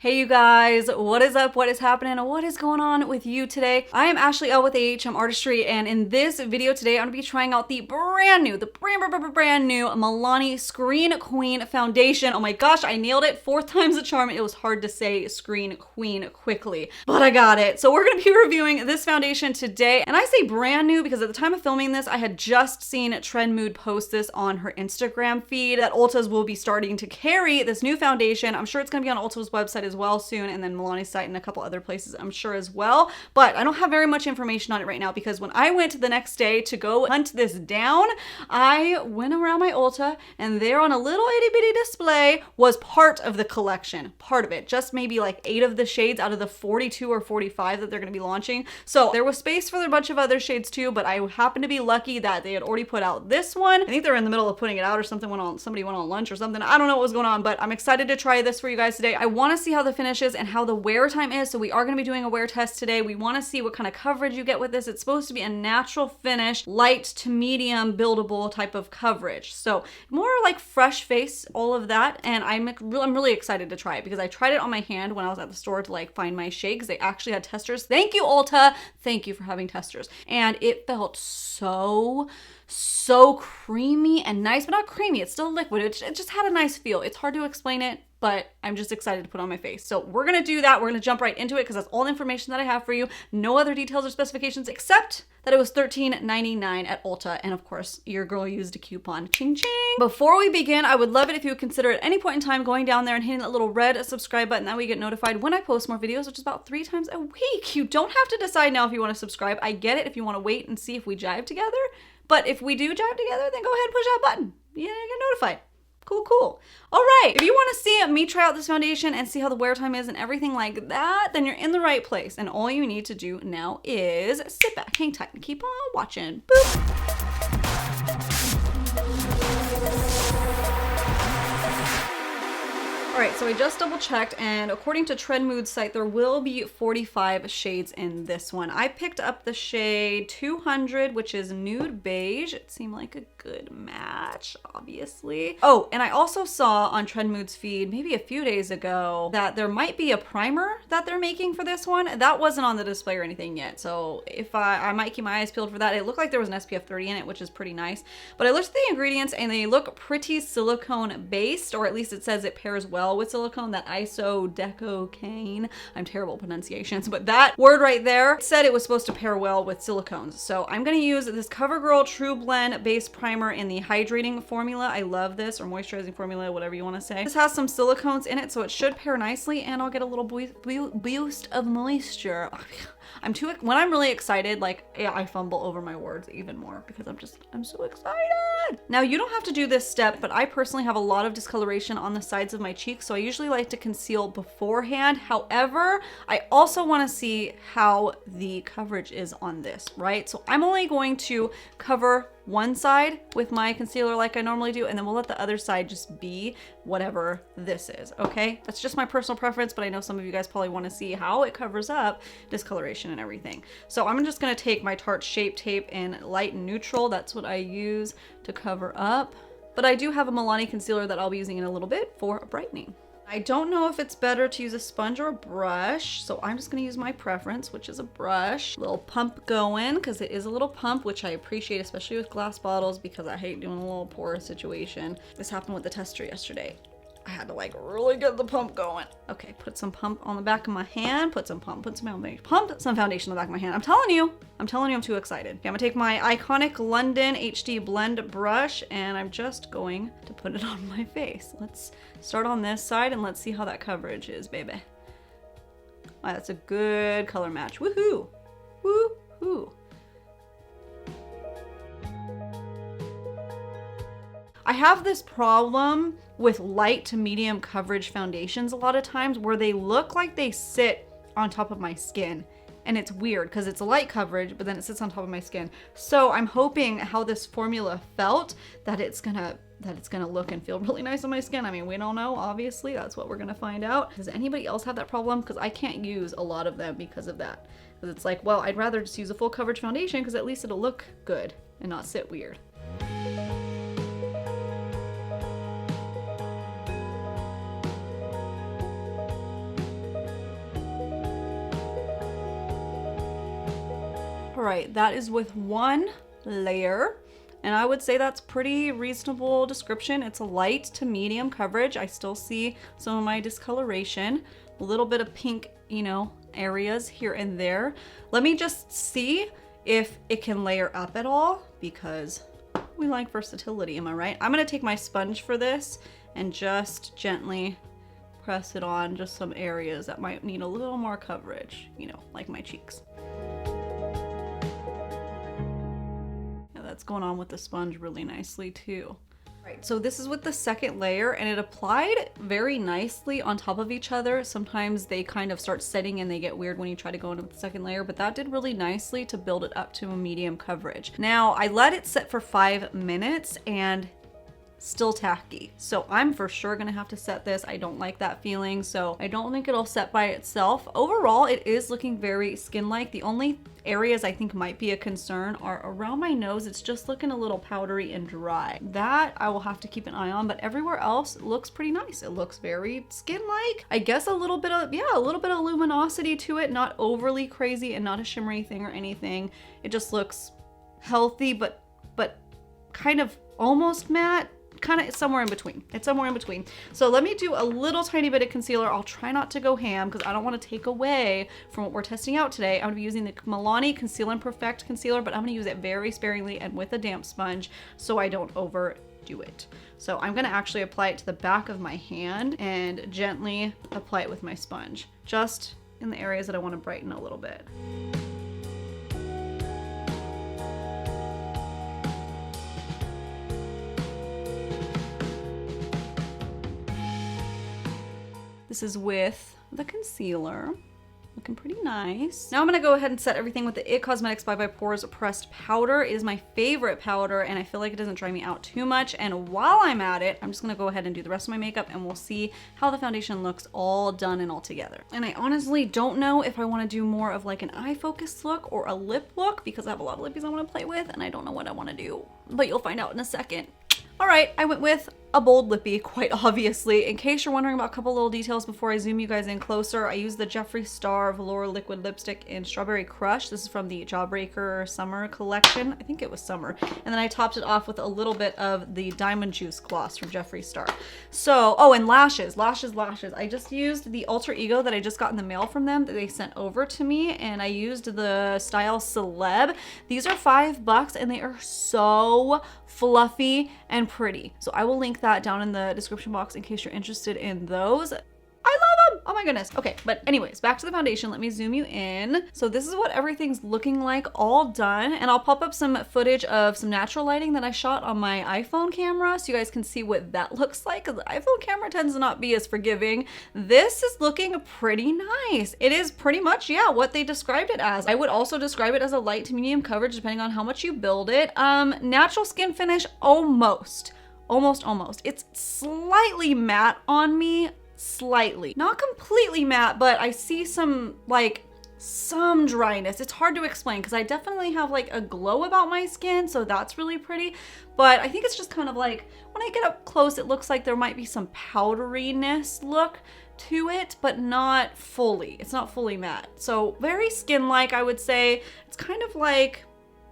Hey you guys, what is up? What is happening? What is going on with you today? I am Ashley L with AHM Artistry, and in this video today, I'm gonna be trying out the brand new Milani Screen Queen Foundation. Oh my gosh, I nailed it. 4th time's the charm. It was hard to say Screen Queen quickly, but I got it. So we're gonna be reviewing this foundation today, and I say brand new because at the time of filming this, I had just seen Trend Mood post this on her Instagram feed that Ulta's will be starting to carry this new foundation. I'm sure it's gonna be on Ulta's website as well soon, and then Milani's site and a couple other places I'm sure as well, but I don't have very much information on it right now because when I went the next day to go hunt this down, I went around my Ulta and there on a little itty bitty display was part of the collection, part of it, just maybe like 8 of the shades out of the 42 or 45 that they're going to be launching. So there was space for a bunch of other shades too, but I happened to be lucky that they had already put out this one. I think they're in the middle of putting it out or something, somebody went on lunch or something. I don't know what was going on, but I'm excited to try this for you guys today. I want to see how the finish is and how the wear time is. So we are going to be doing a wear test today. We want to see what kind of coverage you get with this. It's supposed to be a natural finish, light to medium buildable type of coverage. So more like fresh face, all of that. And I'm really excited to try it because I tried it on my hand when I was at the store to like find my shade because they actually had testers. Thank you, Ulta. Thank you for having testers. And it felt so creamy and nice, but not creamy. It's still liquid. It just had a nice feel. It's hard to explain it, but I'm just excited to put on my face. So we're gonna do that. We're gonna jump right into it because that's all the information that I have for you. No other details or specifications except that it was $13.99 at Ulta. And of course, your girl used a coupon. Ching ching. Before we begin, I would love it if you would consider at any point in time going down there and hitting that little red subscribe button. That way you get notified when I post more videos, which is about 3 times a week. You don't have to decide now if you want to subscribe. I get it if you want to wait and see if we jive together. But if we do jive together, then go ahead and push that button. You get notified. Cool. All right, if you want to see me try out this foundation and see how the wear time is and everything like that, then you're in the right place. And all you need to do now is sit back, hang tight, and keep on watching. Boop. All right, so I just double checked, and according to Trend Mood's site, there will be 45 shades in this one. I picked up the shade 200, which is nude beige. It seemed like a good match, obviously. Oh, and I also saw on Trend Mood's feed maybe a few days ago that there might be a primer that they're making for this one. That wasn't on the display or anything yet, so if I might keep my eyes peeled for that. It looked like there was an SPF 30 in it, which is pretty nice. But I looked at the ingredients and they look pretty silicone based, or at least it says it pairs well with silicone, that isodecocaine. I'm terrible at pronunciations, but that word right there said it was supposed to pair well with silicones. So I'm going to use this Covergirl Trublend base primer in the hydrating formula. I love this, or moisturizing formula, whatever you want to say. This has some silicones in it, so it should pair nicely, and I'll get a little boost of moisture. When I'm really excited, like, yeah, I fumble over my words even more because I'm so excited. Now, you don't have to do this step, but I personally have a lot of discoloration on the sides of my cheeks, so I usually like to conceal beforehand. However, I also want to see how the coverage is on this, right? So I'm only going to cover one side with my concealer like I normally do, and then we'll let the other side just be whatever this is, okay? That's just my personal preference, but I know some of you guys probably want to see how it covers up discoloration and everything. So I'm just going to take my Tarte Shape Tape in light and neutral. That's what I use to cover up. But I do have a Milani concealer that I'll be using in a little bit for brightening. I don't know if it's better to use a sponge or a brush, so I'm just going to use my preference, which is a brush. Little pump going, because it is a little pump, which I appreciate, especially with glass bottles, because I hate doing a little pour situation. This happened with the tester yesterday. I had to like really get the pump going. Okay, put some pump on the back of my hand, put some foundation on the back of my hand. I'm telling you I'm too excited. Okay, I'm gonna take my iconic London HD blend brush and I'm just going to put it on my face. Let's start on this side and let's see how that coverage is, baby. Wow, that's a good color match. Woohoo! Woohoo! I have this problem with light to medium coverage foundations a lot of times where they look like they sit on top of my skin. And it's weird because it's a light coverage, but then it sits on top of my skin. So I'm hoping how this formula felt that it's gonna look and feel really nice on my skin. I mean, we don't know, obviously. That's what we're gonna find out. Does anybody else have that problem? Because I can't use a lot of them because of that. Because it's like, well, I'd rather just use a full coverage foundation because at least it'll look good and not sit weird. All right, that is with one layer. And I would say that's pretty reasonable description. It's a light to medium coverage. I still see some of my discoloration, a little bit of pink, you know, areas here and there. Let me just see if it can layer up at all, because we like versatility, am I right? I'm gonna take my sponge for this and just gently press it on just some areas that might need a little more coverage, you know, like my cheeks. That's going on with the sponge really nicely too. Right, so this is with the second layer, and it applied very nicely on top of each other. Sometimes they kind of start setting and they get weird when you try to go into the second layer, but that did really nicely to build it up to a medium coverage. Now, I let it set for 5 minutes and still tacky. So I'm for sure gonna have to set this. I don't like that feeling, so I don't think it'll set by itself. Overall, it is looking very skin-like. The only areas I think might be a concern are around my nose. It's just looking a little powdery and dry. That I will have to keep an eye on, but everywhere else looks pretty nice. It looks very skin-like. I guess a little bit of, yeah, a little bit of luminosity to it, not overly crazy and not a shimmery thing or anything. It just looks healthy, but kind of almost matte. Kind of somewhere in between. It's somewhere in between. So let me do a little tiny bit of concealer. I'll try not to go ham because I don't want to take away from what we're testing out today. I'm going to be using the Milani Conceal Imperfect concealer, but I'm going to use it very sparingly and with a damp sponge so I don't overdo it. So I'm going to actually apply it to the back of my hand and gently apply it with my sponge, just in the areas that I want to brighten a little bit. This is with the concealer, looking pretty nice. Now I'm gonna go ahead and set everything with the IT Cosmetics by Pores pressed powder. It is my favorite powder, and I feel like it doesn't dry me out too much. And while I'm at it, I'm just gonna go ahead and do the rest of my makeup, and we'll see how the foundation looks all done and all together. And I honestly don't know if I wanna do more of like an eye focus look or a lip look, because I have a lot of lippies I wanna play with, and I don't know what I wanna do, but you'll find out in a second. All right, I went with a bold lippy, quite obviously. In case you're wondering about a couple little details before I zoom you guys in closer, I used the Jeffree Star Velour Liquid Lipstick in Strawberry Crush. This is from the Jawbreaker Summer collection. I think it was summer. And then I topped it off with a little bit of the Diamond Juice gloss from Jeffree Star. So, oh, and lashes. I just used the Alter Ego that I just got in the mail from them that they sent over to me, and I used the Style Celeb. These are $5 and they are so fluffy and pretty. So I will link that down in the description box in case you're interested in those. I love them! Oh my goodness. Okay, but anyways, back to the foundation. Let me zoom you in. So this is what everything's looking like all done. And I'll pop up some footage of some natural lighting that I shot on my iPhone camera so you guys can see what that looks like, because the iPhone camera tends to not be as forgiving. This is looking pretty nice. It is pretty much, yeah, what they described it as. I would also describe it as a light to medium coverage depending on how much you build it. Natural skin finish, almost. It's slightly matte on me. Slightly. Not completely matte, but I see some dryness. It's hard to explain because I definitely have like a glow about my skin, so that's really pretty. But I think it's just kind of like, when I get up close, it looks like there might be some powderiness look to it, but not fully. It's not fully matte. So very skin-like, I would say. It's kind of like,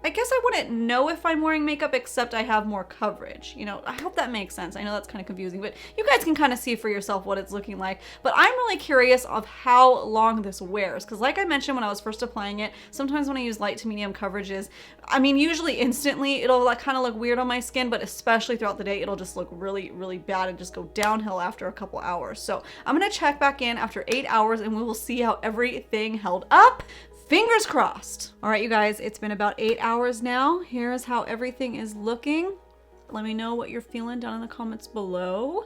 I guess I wouldn't know if I'm wearing makeup except I have more coverage. You know, I hope that makes sense. I know that's kind of confusing, but you guys can kind of see for yourself what it's looking like. But I'm really curious of how long this wears, because like I mentioned when I was first applying it, sometimes when I use light to medium coverages, I mean, usually instantly it'll like kind of look weird on my skin, but especially throughout the day, it'll just look really, really bad and just go downhill after a couple hours. So I'm gonna check back in after 8 hours and we will see how everything held up. Fingers crossed. All right, you guys, it's been about 8 hours now. Here's how everything is looking. Let me know what you're feeling down in the comments below.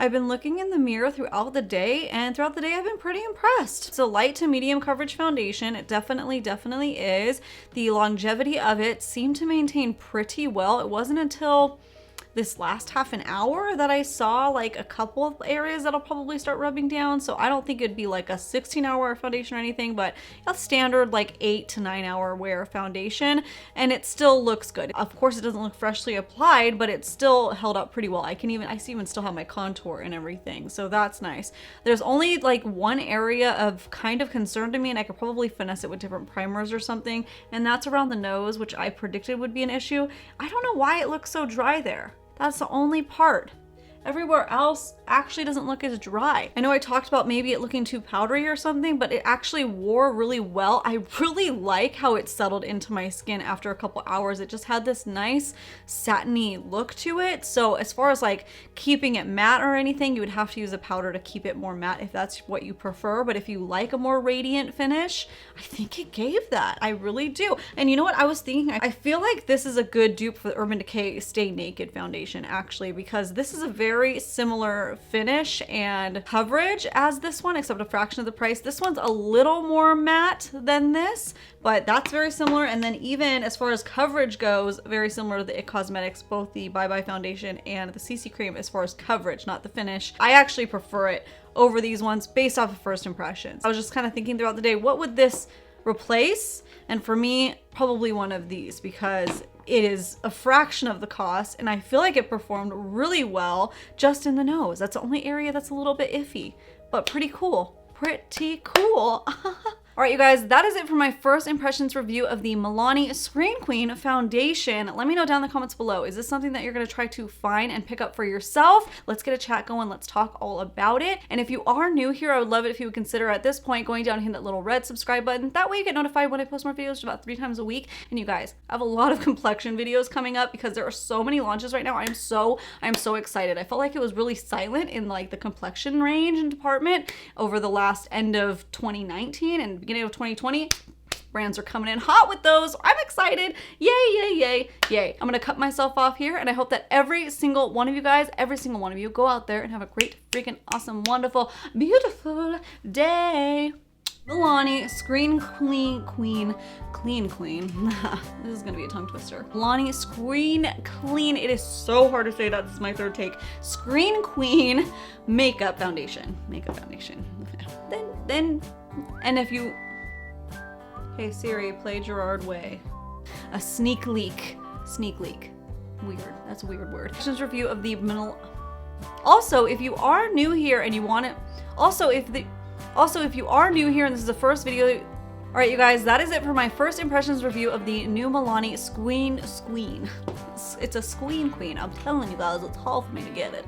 I've been looking in the mirror throughout the day, and throughout the day I've been pretty impressed. It's a light to medium coverage foundation. It definitely is. The longevity of it seemed to maintain pretty well. It wasn't until this last half an hour that I saw like a couple of areas that'll probably start rubbing down. So I don't think it'd be like a 16-hour foundation or anything, but a standard like 8 to 9 hour wear foundation, and it still looks good. Of course, it doesn't look freshly applied, but it's still held up pretty well. I even still have my contour and everything, so that's nice. There's only like one area of kind of concern to me, and I could probably finesse it with different primers or something, and that's around the nose, which I predicted would be an issue. I don't know why it looks so dry there. That's the only part. Everywhere else actually doesn't look as dry. I know I talked about maybe it looking too powdery or something, but it actually wore really well. I really like how it settled into my skin after a couple hours. It just had this nice satiny look to it. So as far as like keeping it matte or anything, you would have to use a powder to keep it more matte if that's what you prefer. But if you like a more radiant finish, I think it gave that. I really do. And you know what I was thinking? I feel like this is a good dupe for the Urban Decay Stay Naked foundation, actually, because this is a very similar finish and coverage as this one, except a fraction of the price. This one's a little more matte than this, but that's very similar. And then even as far as coverage goes, very similar to the IT Cosmetics, both the Bye Bye foundation and the CC cream as far as coverage, not the finish. I actually prefer it over these ones based off of first impressions. I was just kind of thinking throughout the day, what would this replace? And for me, probably one of these, because it is a fraction of the cost, and I feel like it performed really well just in the nose. That's the only area that's a little bit iffy, but pretty cool. Pretty cool. All right, you guys, that is it for my first impressions review of the Milani Screen Queen foundation. Let me know down in the comments below. Is this something that you're gonna try to find and pick up for yourself? Let's get a chat going. Let's talk all about it. And if you are new here, I would love it if you would consider at this point going down and hitting that little red subscribe button. That way you get notified when I post more videos about 3 times a week. And you guys, I have a lot of complexion videos coming up because there are so many launches right now. I'm so excited. I felt like it was really silent in like the complexion range and department over the last end of 2019 and beginning of 2020. Brands are coming in hot with those. I'm excited. Yay, yay, yay, yay. I'm gonna cut myself off here, and I hope that every single one of you guys, every single one of you, go out there and have a great, freaking awesome, wonderful, beautiful day. Milani Screen Queen. This is gonna be a tongue twister. Milani Screen Clean. It is so hard to say that. This is my third take. Screen Queen Makeup Foundation. And if you, hey Siri, play Gerard Way. A sneak leak. Weird. That's a weird word. Review of the Also, if you are new here and you want it, Also, if you are new here and this is the first video, all right, you guys, that is it for my first impressions review of the new Milani Screen Queen. It's a Screen Queen. I'm telling you guys, it's hard for me to get it.